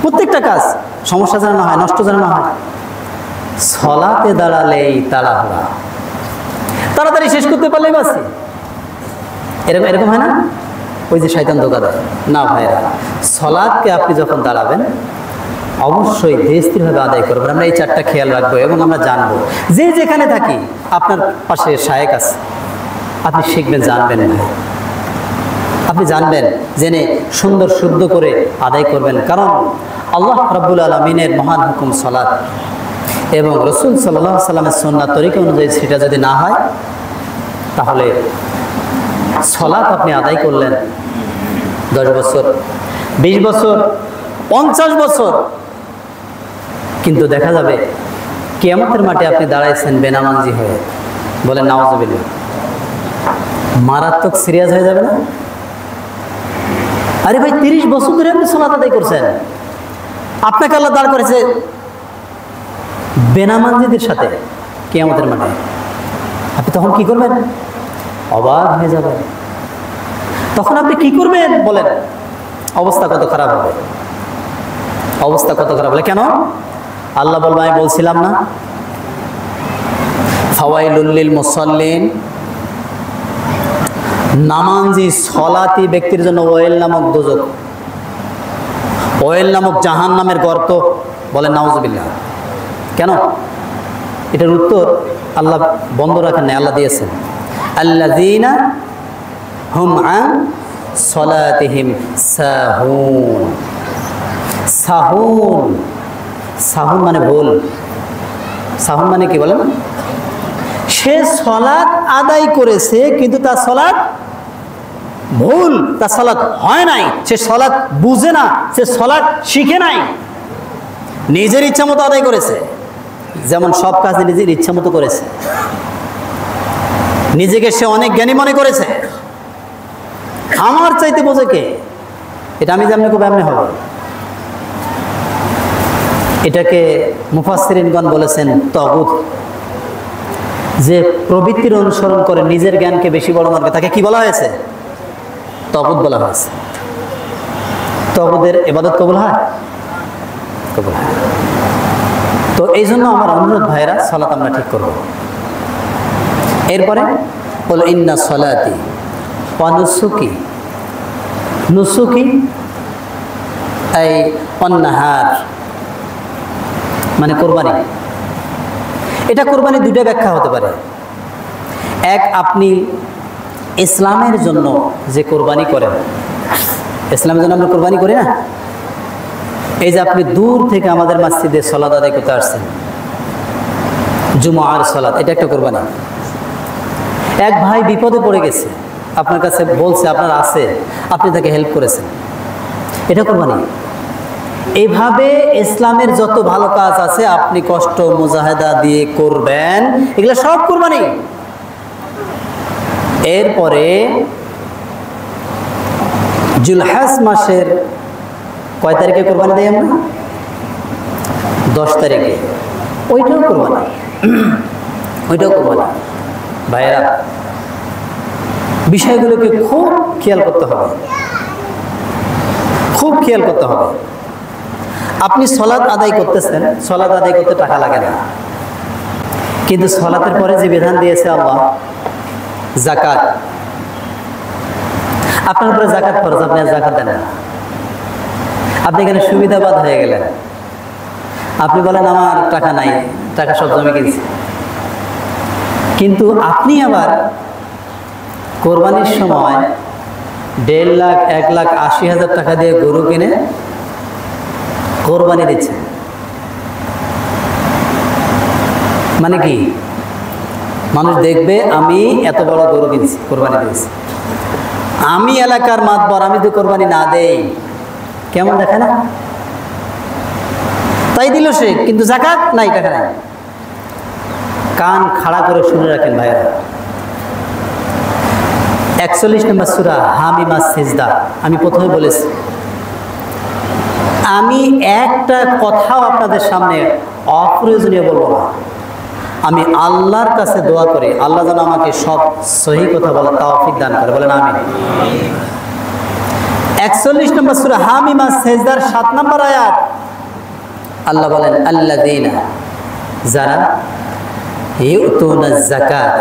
প্রত্যেকটা কাজ সমস্যা যেন না হয়, নষ্ট যেন না হয়। সালাতে দাঁড়ালেই তাড়াহুড়া, তাড়াতাড়ি শেষ করতে পারলেই বাসি। এরকম এরকম হয় না? ওই যে শয়তান ধোঁকা দেয় না ভাইরা। সালাতকে আপনি যখন দাঁড়াবেন অবশ্যই ধীরে স্থিরভাবে আদায় করবেন। আমরা এই 4টা খেয়াল রাখবো এবং আমরা জানবো। যে যেখানে থাকি, আপনার পাশে শায়েক আছে, আপনি শিখবেন, জানবেন ভাই। আপনি জানবেন, জেনে সুন্দর শুদ্ধ করে আদায় করবেন। কারণ আল্লাহ রাব্বুল আলামিনের মহান হুকুম সালাত, এবং রাসূল সাল্লাল্লাহু আলাইহি সাল্লামের সুন্নাত তরিকা অনুযায়ী সেটা যদি না হয়, তাহলে সালাত আপনি আদায় করলেন 10 বছর, 20 বছর, 50 বছর, কিন্তু দেখা যাবে কিয়ামতের মাঠে আপনি দাঁড়াইছেন বেনামাজি হয়ে। বলেন নাউজুবিল্লাহ। মারাত্মক সিরিয়াস হয়ে যাবে না? আরে ভাই, 30 বছর ধরে আপনি সালাত আদায় করছেন, আপনাকে আল্লাহ দাঁড় করেছে বেনামাজিদের সাথে কিয়ামতের মাঠে। আপনি তখন কি করবেন? অবাক হয়ে যাবেন। তখন আপনি কি করবেন বলেন? অবস্থা কত খারাপ হবে, অবস্থা কত খারাপ হবে। কেন? আল্লাহ বলবে, আমি বলছিলাম না, ফাওয়াইলুল লিল মুসাল্লিন, নামাজি সলাতি ব্যক্তির জন্য ওয়েল নামক দোজখ, ওয়েল নামক জাহান্নামের গর্ত। বলেন নাউজুবিল্লাহ। কেন? এটার উত্তর আল্লাহ বন্ধ রাখেন না, আল্লাহ দিয়েছেন, আল্লাযীনা হুম আন সলাতিহিম সাহুন। সাহুন, সাহুন মানে ভুল। সাহুন মানে কি বলেন? সে সালাত আদায় করেছে কিন্তু তার সালাত ভুল, তার সালাত হয় নাই, সে সালাত বুঝে না, সে সালাত শিখে নাই, নিজের ইচ্ছা মতো আদায় করেছে। যেমন সব কাজ নিজের ইচ্ছা মতো করেছে, নিজেকে সে অনেক জ্ঞানী মনে করেছে। আমার চাইতে বোঝে কে? এটা আমি যেমনি করবো এমনি হবে। এটাকে মুফাসসিরিনগণ বলেছেন তাগুত। যে প্রবৃত্তির অনুসরণ করে নিজের জ্ঞানকে বেশি বড় মানবে, তাকে কি বলা হয়েছে? তাগুত বলা হয়েছে। তাগুতের ইবাদত কবুল হয়? কবুল হয়। তো এই জন্য আমার অনুরোধ ভাইরা, সালাত আমরা ঠিক করব। এরপরে বলো ইন্না সালাতি ওয়া নুসুকি। নুসুকি এই অন্নাহার মানে কোরবানি। এটা কোরবানি 2টা ব্যাখ্যা হতে পারে। এক, আপনি ইসলামের জন্য যে কোরবানি করেন, ইসলামের জন্য আমরা কোরবানি করি না? এই যে আপনি দূর থেকে আমাদের মসজিদে সালাত আদায় করতে আসছেন, জুমার সালাত, এটা একটা কোরবানি। এক ভাই বিপদে পড়ে গেছে, আপনার কাছে বলছে আপনার আছে, আপনি তাকে হেল্প করেছেন, এটা কোরবানি। এইভাবে ইসলামের যত ভালো কাজ আছে আপনি কষ্ট মুজাহিদা দিয়ে করবেন, এগুলো সব কোরবানি। এরপরে জুলহাজ মাসের কয় তারিখে কোরবানি দেই আমরা? 10 তারিখে। ওইটাও কোরবানি, ওইটাও কোরবানি। ভাইয়েরা, বিষয়গুলোকে খুব খেয়াল করতে হবে, খুব খেয়াল করতে হবে। আপনি সলাত আদায় করতেছেন, সলাত আদায় করতে টাকা লাগে না, কিন্তু সলাতের পরে যে বিধান দিয়েছে আল্লাহ, যাকাত, আপনার উপরে যাকাত ফরজ, আপনি যাকাত দেন না। আপনি এখানে সুবিধাবাদ হয়ে গেলেন, আপনি বলেন আমার টাকা নাই, টাকা সব জমে গেছে, কিন্তু আপনি আবার কোরবানির সময় 1.5 লাখ 1,80,000 টাকা দিয়ে গরু কিনে কোরবানি দিচ্ছেন। মানে কি? মানুষ দেখবে আমি এত বড় গরু কিনছি, কোরবানি দিয়েছি, আমি এলাকার মাতবর, আমি তো কোরবানি না দেই, কেমন দেখে না? তাই দিল সে, কিন্তু যাকাত নাই, টাকা নাই। কান খাড়া করে শুনে রাখেন ভাইয়েরা, 41 নম্বর সূরা হামিম আস-সিজদা, আমি প্রথমে বলেছি, আমি একটা কথাও আপনাদের সামনে অপ্রয়োজনীয় বলবো না। আমি আল্লাহর কাছে দোয়া করি, আল্লাহ যেন আমাকে সব সহি কথা বলার তৌফিক দান করে, বলেন আমিন। 41 নম্বর সূরা হামিম আস-সিজদার 7 নম্বর আয়াত, আল্লাহ বলেন আল্লাযীনা, যারা ইউতুনাজ যাকাত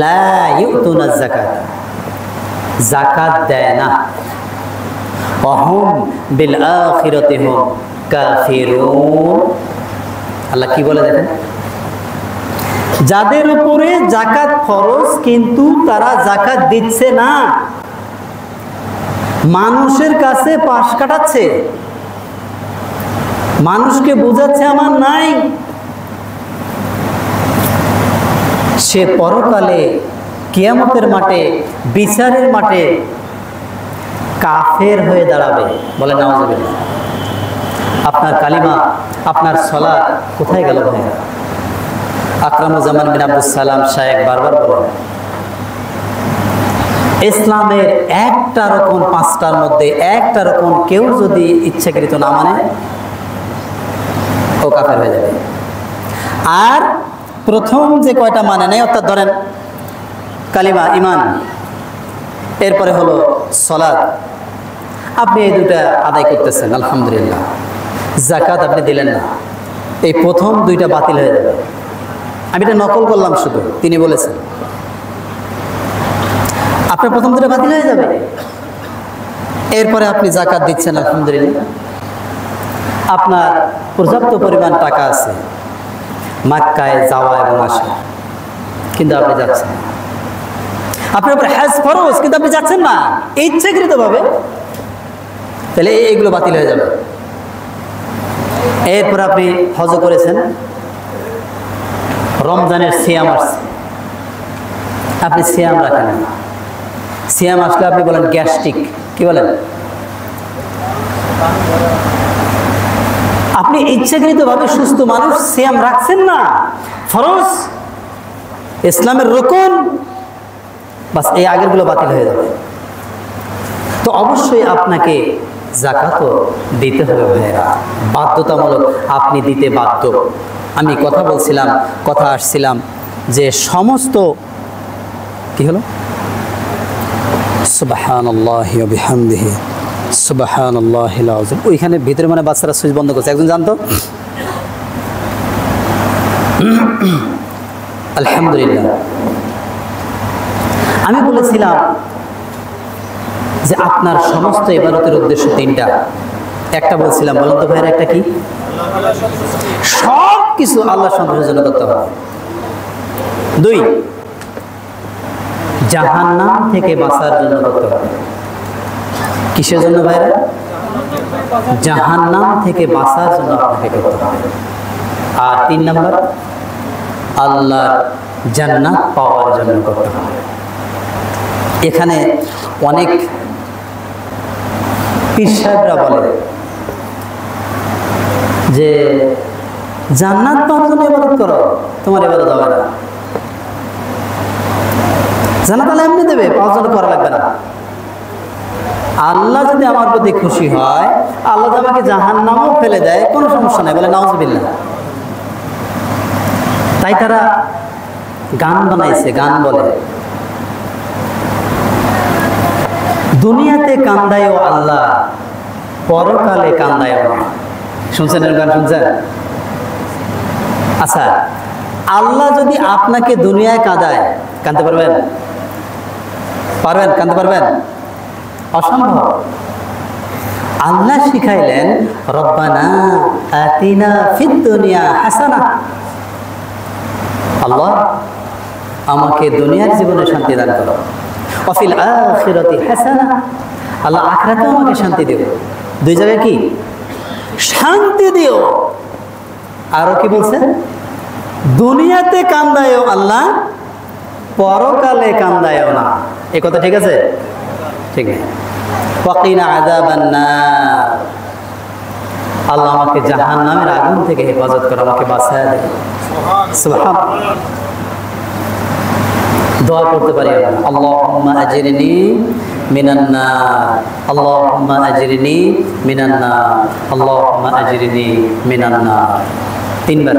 লা ইউতুনাজ যাকাত, যাকাত দেয় না, ওয়াহুম বিল আখিরাতি হুম কাফিরুন। আল্লাহ কি বলে দেখেন, যাদের উপরে যাকাত ফরজ কিন্তু তারা যাকাত দিচ্ছে না, মানুষের কাছে পাশ কাটাচ্ছে, মানুষকে বোঝাচ্ছে আমার নাই, সে পরকালে কিয়ামতের মাঠে, বিচারের মাঠে কাফের হয়ে দাঁড়াবে, বলে নাউজুবিল্লাহ। আপনার কালিমা, আপনার সালাত কোথায় গেল ভাইয়া? আকরামুজ্জামান বিন আব্দুস সালাম শায়েখ বারবার বলেন, ইসলামের একটা রকম 5টার মধ্যে একটা রকম কেউ যদি ইচ্ছাকৃত না মানে, ও কাফের হয়ে যাবে। আর প্রথম যে কয়টা মানে নেই, অর্থাৎ ধরেন কালিমা, ইমান, এরপরে হলো সালাত, আপনি এই দুটা আদায় করতেছেন আলহামদুলিল্লাহ, যাকাত আপনি দিলেন না, এই প্রথম 2টা বাতিল হয়ে যাবে। আমি এটা নকল করলাম শুধু, তিনি বলেছেন আপনার প্রথম 2টা বাতিল হয়ে যাবে। এরপরে আপনি যাকাত দিচ্ছেন আলহামদুলিল্লাহ, আপনার পর্যাপ্ত পরিমাণ টাকা আছে মক্কায় যাওয়া এবং আসা, কিন্তু আপনি যাচ্ছেন না। আপনার উপরে হজ ফরজ, কিন্তু আপনি যাচ্ছেন না ইচ্ছাকৃতভাবে, তাহলে এইগুলো বাতিল হয়ে যাবে। এরপর আপনি হজ করেছেন, রমজানের সিয়াম আসছে, আপনি সিয়াম রাখেন না, সিয়াম আসলে আপনি বলেন গ্যাস্ট্রিক, কি বলেন? আপনি ইচ্ছাকৃতভাবে সুস্থ মানুষ, সিয়াম রাখছেন না, ফরজ ইসলামের রুকন, বাস এই আগেরগুলো বাতিল হয়ে যাবে। তো অবশ্যই আপনাকে যাকাতও দিতে হবে ভাইয়েরা, বাধ্যতামূলক, আপনি দিতে বাধ্য। আমি কথা বলছিলাম, কথা আসছিলাম যে সমস্ত কি হলো, সুবহানাল্লাহি ওয়া বিহামদিহি সুবহানাল্লাহিল আযীম, ওইখানে ভিতরে মানে বাচ্চারা সুইচ বন্ধ করছে, একজন জানতো? আলহামদুলিল্লাহ। আমি বলেছিলাম যে আপনার সমস্ত ইবাদতের উদ্দেশ্য 3টা। একটা বলছিলাম, বলেন তো ভাইয়েরা, একটা কি? সব কিছু আল্লাহ সন্তুষ্টির জন্য করতে হবে। 2, জাহান্নাম থেকে বাঁচার জন্য করতে হবে। কিসের জন্য ভাইরা? জাহান্নাম থেকে বাঁচার জন্য আপনাকে করতে হবে। আর 3 নম্বর, আল্লাহর জান্নাত পাওয়ার জন্য করতে হবে। এখানে অনেক পীর সাহেবরা বলে যে জান্নাত পাওয়ার জন্য ইবাদত করো, তোমার ইবাদত হবে না। জান্নাত আল্লাহ এমনি দেবে, পাওয়ার জন্য করা লাগবে না। আল্লাহ যদি আমার প্রতি খুশি হয়, আল্লাহ যদি আমাকে জাহান্নামেও ফেলে দেয়, কোনো সমস্যা নেই, বলে নাউজুবিল্লাহ। তাই তারা গান বানাইছে, গান বলে দুনিয়াতে কান্দায়ও আল্লাহ, পরকালে কান্দায়ও না। শুনছেন এর গান? শুনছেন? আচ্ছা, আল্লাহ যদি আপনাকে দুনিয়ায় কাঁদায়, কাঁদতে পারবেন? পারবেন? কাঁদতে পারবেন? অসম্ভব। আল্লাহ শিখাইলেন রব্বানা আতিনা ফিদ দুনিয়া হাসানা, আল্লাহ আমাকে দুনিয়ার জীবনে শান্তি দান করো, ওয়া ফিল আখিরাতি হাসানা, আল্লাহ আখিরাতেও আমাকে শান্তি দিও। দুই জায়গায় কি শান্তি দিও। আরো কি বলছে? দুনিয়াতে কান্দায়ও আল্লাহ, পরকালে কান্দায়ও না। এই কথা ঠিক আছে? ঠিক আছে। ওয়াকিনা আযাবান নার, আল্লাহ আমাকে জাহান্নামের আগুন থেকে হেফাজত করো, আমাকে বাঁচায় দেয়। সুবহানাল্লাহ। দোয়া করতে পারি আল্লাহুম্মা আজিরনি মিনান নার, আল্লাহুম্মা আজিরনি মিনান নার, আল্লাহুম্মা আজিরনি মিনান নার। তিনবার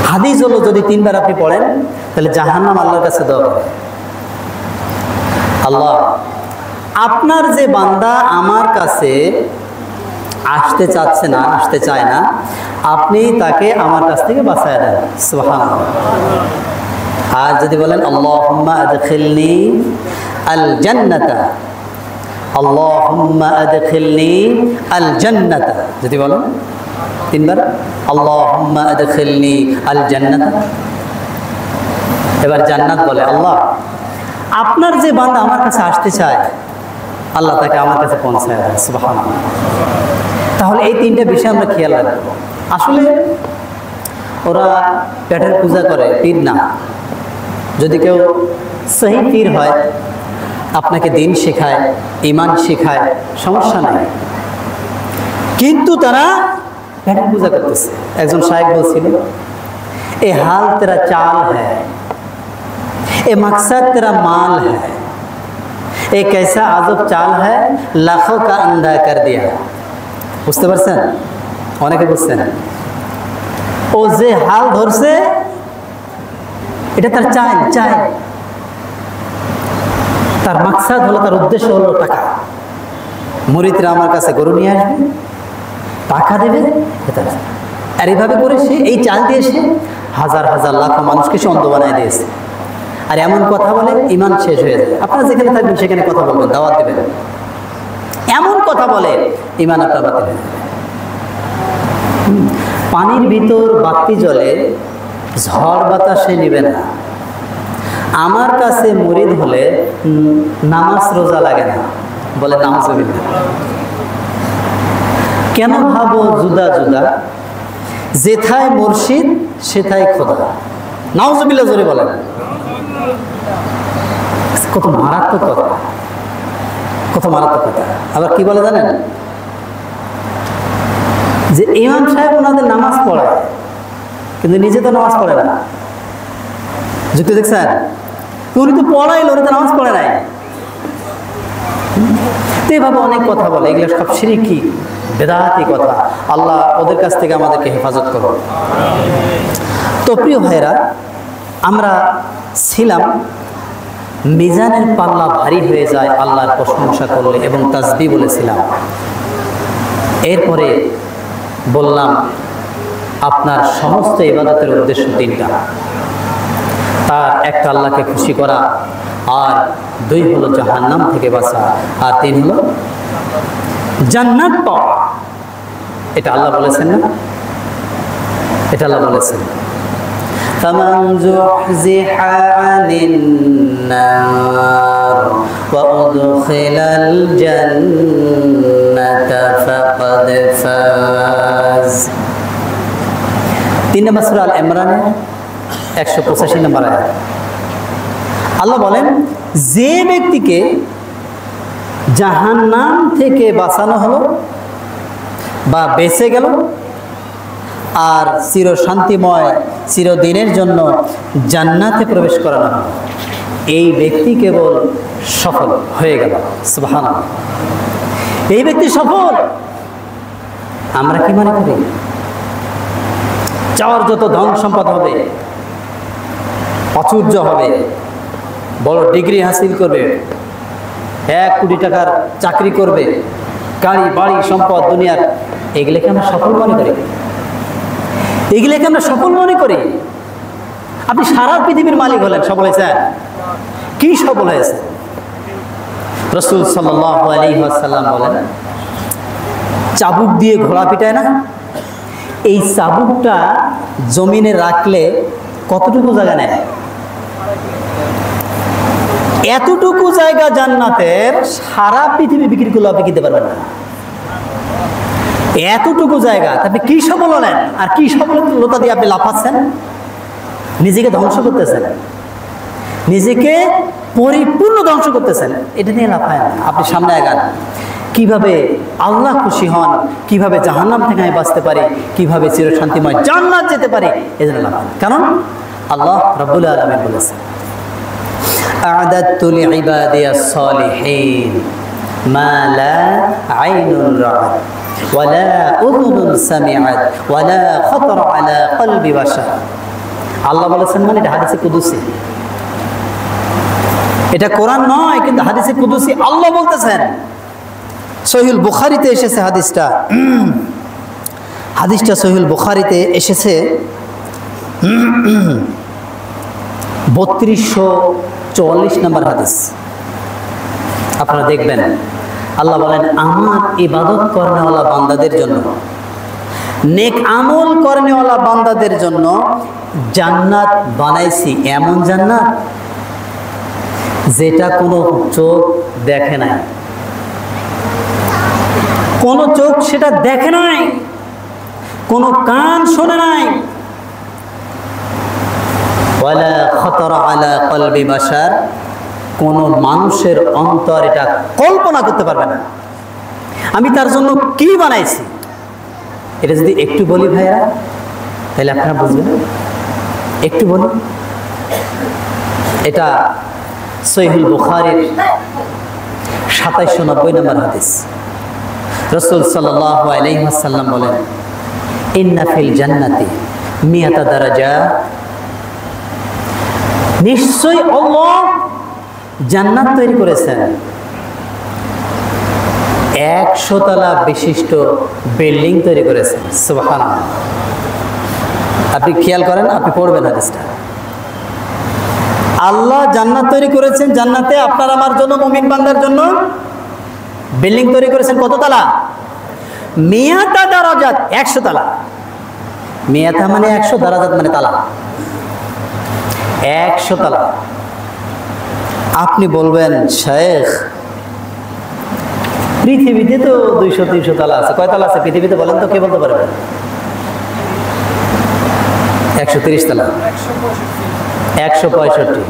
হাদিস হলো, যদি তিনবার আপনি পড়েন তাহলে জাহান্নাম আল্লাহর কাছে দোয়া করে, আল্লাহ আপনার যে বান্দা আমার কাছে আসতে চাচ্ছে না, আসতে চায় না, আপনি তাকে আমার কাছ থেকে বাঁচায় দেন। সুবহানাল্লাহ। আর যদি বলেন আল্লাহুম্মা আদখিলনি আল জান্নাতা, আল্লাহুম্মা আদখিলনি আল জান্নাতা, যদি বলেন তিনবার আল্লাহুম্মা আদখিলনি আল জান্নাতা, এবার জান্নাত বলে আল্লাহ আপনার যে বান্দা আমার কাছে আসতে চায়, আল্লাহ তাকে আমার কাছে পৌঁছায় দেয়। সুবহানাল্লাহ। তাহলে এই তিনটা বিষয় আমরা খেয়াল রাখবো। আসলে ওরা পেটের পূজা করে, পীর না। যদি কেউ সহি পীর হয়, আপনাকে দিন শেখায়, ইমান শেখায়, সমস্যা নাই, কিন্তু তারা পেটের পূজা করতেছে। একজন শায়েখ বলছিল, এ হাল তেরা চাল হ্যায়, এ মকসদ তেরা মাল হ্যায়, এ कैसा আজব চাল है লাখোं का अंधा कर दिया। বুঝতে পারছেন? অনেকে বুঝছেন। ও যে হাল ধরছে এটা তার চাই, তার মাকসাদ হলো, তার উদ্দেশ্য হলো টাকা। মুরিদরা আমার কাছে গরু নিয়ে আসবে, টাকা দেবে, আর এইভাবে করে সে এই চাল দিয়ে সে হাজার হাজার লাখ মানুষকে সে অন্ধ বানায় দিয়েছে। আর এমন কথা বলে ইমান শেষ হয়ে যায়। আপনারা যেখানে থাকবেন সেখানে কথা বলবেন, দাওয়াত দেবেন, এমন কথা বলে ইমান আপনার বাতিল হয়ে যাবে। পানির ভিতর বাতি জ্বলে, ঝড় বাতাসে নিবে না। আমার কাছে মুরিদ হলে নামাজ রোজা লাগে না, বলে নাউজুবিল্লাহ। কেন ভাবো জুদা জুদা, যেথায় মুর্শিদ সেথায় খোদা। নাউজুবিল্লাহ জোরে বলেন। কত মারাত্মক কথা, কত মারাত্মক কথা। আবার কি বলে জানেন? যে ইমাম সাহেব ওনাদের নামাজ পড়ায়, কিন্তু নিজে তো নামাজ পড়ে না। যুক্তি দেখছেন? উনি তো পড়াইল, উনি তো নামাজ পড়ে নাই। এভাবে অনেক কথা বলে, এগুলো সব শিরকি বেদাতি কথা। আল্লাহ ওদের কাছ থেকে আমাদেরকে হেফাজত করো। তো প্রিয় ভাইরা, আমরা ছিলাম মিজানের পাল্লা ভারী হয়ে যায় আল্লাহর প্রশংসা করলে এবং তাসবিহ বলেছিলাম। এরপরে বললাম আপনার সমস্ত ইবাদতের উদ্দেশ্য তিনটা। তার একটা আল্লাহকে খুশি করা, আর দুই হলো জাহান্নাম থেকে বাঁচা, আর তিন হলো জান্নাত পাওয়া। এটা আল্লাহ বলেছেন না? এটা আল্লাহ বলেছেন, فمن زحزح عن النار وأدخل الجنة فقد فاز। 3 নম্বর সূরা আল ইমরানের 185 নম্বর আয়াত। আল্লাহ বলেন, যে ব্যক্তিকে জাহান্নাম থেকে বাঁচানো হলো বা বেঁচে গেল আর চির শান্তিময় চিরদিনের জন্য জান্নাতে প্রবেশ করানো হলো, এই ব্যক্তি কেবল সফল হয়ে গেল। সুবহানাল্লাহ, এই ব্যক্তি সফল। আমরা কি মনে করি চাওয়ার যত ধন সম্পদ হবে, প্রাচুর্য হবে, বড় ডিগ্রি হাসিল করবে, 1 কোটি টাকার চাকরি করবে, গাড়ি বাড়ি সম্পদ দুনিয়ার, এগুলোকে আমরা সফল মনে করি? এগুলোকে আমরা সফল মনে করি? আপনি সারা পৃথিবীর মালিক হলেন, সফল হয়েছেন? কি সফল হয়েছে? রাসূল সাল্লাল্লাহু আলাইহি ওয়াসাল্লাম বলেন, চাবুক দিয়ে ঘোড়া পিটায় না, এই চাবুকটা জমিনে রাখলে কতটুকু জায়গা নেয়? এতটুকু জায়গা জান্নাতের সারা পৃথিবী বিক্রি করলে আপনি কিনতে পারবেন না। এতটুকু জায়গা, আপনি কি সফল হলেন? আর কি সফলতা দিয়ে আপনি লাফাচ্ছেন? নিজেকে ধ্বংস করতেছেন, নিজেকে পরিপূর্ণ ধ্বংস করতেছেন। এটা নিয়ে লাফায় না, আপনি সামনে আগান। কিভাবে আল্লাহ খুশি হন, কিভাবে জাহান্নাম থেকে আমি বাঁচতে পারি, কিভাবে চির শান্তিময় জান্নাত যেতে পারি, এজন্য লাফান। কারণ আল্লাহ রাব্বুল আলামিন বলেছেন, আ'দাদতু লিইবাদিয়াস সালিহিন মা লা আইনুন রাআত ওয়া লা উযুনুন সামিআত ওয়া লা খাতারা আলা কলবি বাশার। আল্লাহ বলেছেন, মানে এটা হাদিসে কুদসি, এটা কোরআন নয়, কিন্তু হাদিসে কুদসি আল্লাহ বলতেছেন। সহিহুল বুখারীতে এসেছে হাদিসটা, সহিহুল বুখারীতে এসেছে 3244 নম্বর হাদিস। আপনারা দেখবেন, আল্লাহ বলেন, আমার ইবাদত করেনেওয়ালা বান্দাদের জন্য, নেক আমল করেনেওয়ালা বান্দাদের জন্য জান্নাত বানাইছি, এমন জান্নাত যেটা কোনো চোখ দেখে নাই, কোনো চোখ সেটা দেখে নাই, কোনো কান শোনে নাই, ওয়ালা খাতারা আলা কলবি বাশার, কোনো মানুষের অন্তর এটা কল্পনা করতে পারবে না আমি তার জন্য কি বানাইছি। এটা যদি একটু বলি ভাইয়া, তাহলে আপনারা বুঝবেন। একটু বলি, এটা সহিহুল বুখারীর 2790 নম্বর হাদিস। রাসূল সাল্লাল্লাহু আলাইহি ওয়াসাল্লাম বলেন, ইন্না ফিল জান্নাতি মিয়াতা দারাজা, নিশ্চয়ই আল্লাহ জান্নাত তৈরি করেছেন 100 তলা বিশিষ্ট বিল্ডিং তৈরি করেছেন। সুবহানাল্লাহ, আপনি খেয়াল করেন, আপনি পড়বেন হাদিসটা। আল্লাহ জান্নাত তৈরি করেছেন, জান্নাতে আপনার আমার জন্য, মুমিন বান্দার জন্য বিল্ডিং তৈরি করেছেন। কত তলা? মিয়াতা দারাজাত, 100 তলা। মিয়াতা মানে 100, দারাজাত মানে তালা, 100 তলা। আপনি বলবেন, শেখ পৃথিবীতে তো 200-300 তলা আছে, কয় তলা আছে পৃথিবীতে বলেন তো, কে বলতে পারবেন? 130 তলা, 165।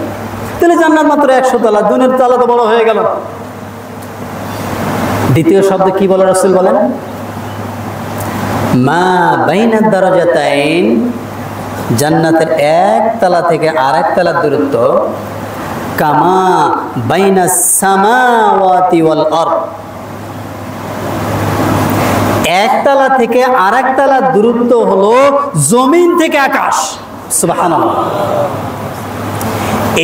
তাহলে জান্নাত মাত্র 100 তলা, দুনিয়ার তলা তো বড় হয়ে গেল। দ্বিতীয় শব্দ কি বলে রাসূল বলেন, মা বাইনাদ দারাজাতাইন, জান্নাতের এক তলা থেকে আরেক তলার দূরত্ব, কামা বাইনাস সামাওয়াতি ওয়াল আরদ, একতলা থেকে আরেক তলার দূরত্ব হলো জমিন থেকে আকাশ। সুবহানাল্লাহ,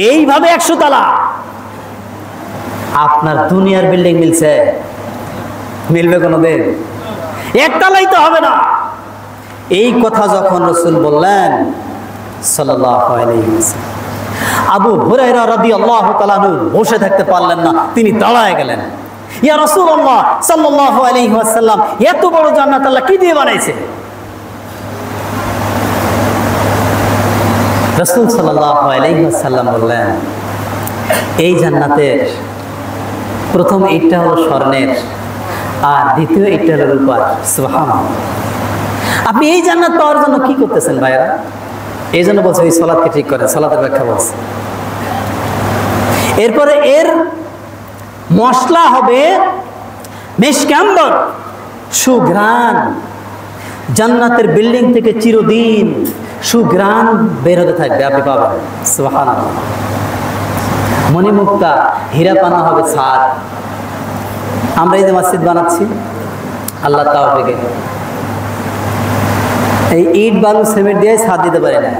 এইভাবে 100 তলা। আপনার দুনিয়ার বিল্ডিং মিলছে? মিলবে কোনোদিন? একতলাই তো হবে না। এই কথা যখন রাসূল বললেন সাল্লাল্লাহু আলাইহি ওয়াসাল্লাম, আবু হুরায়রা রাদিয়াল্লাহু তাআলা আনহু বসে থাকতে পারলেন না, তিনি দাঁড়ায় গেলেন। ইয়া রাসূলুল্লাহ সাল্লাল্লাহু আলাইহি ওয়াসাল্লাম, এত বড় জান্নাত আল্লাহ কি দিয়ে বানাইছে? রাসূল সাল্লাল্লাহু আলাইহি ওয়াসাল্লাম বললেন, এই জান্নাতের প্রথম ইটটা হলো স্বর্ণের, আর দ্বিতীয় ইটটা হলো রূপার। সুবহানাল্লাহ। আপনি এই জান্নাত পাওয়ার জন্য কি করতেছেন ভাইরা? এই জন্য বলছে এই সালাতকে ঠিক করে, সালাতের ব্যাখ্যা বলছে। এরপরে এর মশলা হবে মিশকাম্বর, সুঘ্রাণ। জান্নাতের বিল্ডিং থেকে চিরদিন সুঘ্রাণ বের হতে থাকবে, আপনি পাবেন। সুবহানাল্লাহ। মণিমুক্তা হীরা পানা হবে ছাদ। আমরা এই যে মসজিদ বানাচ্ছি, আল্লাহ তাওফিকে এই ইট বালু সিমেন্ট দিয়ে ছাদ দিতে পারি না,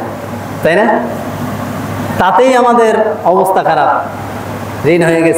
তাই না? তাতেই আমাদের অবস্থা খারাপ, ঋণ হয়ে গেছে।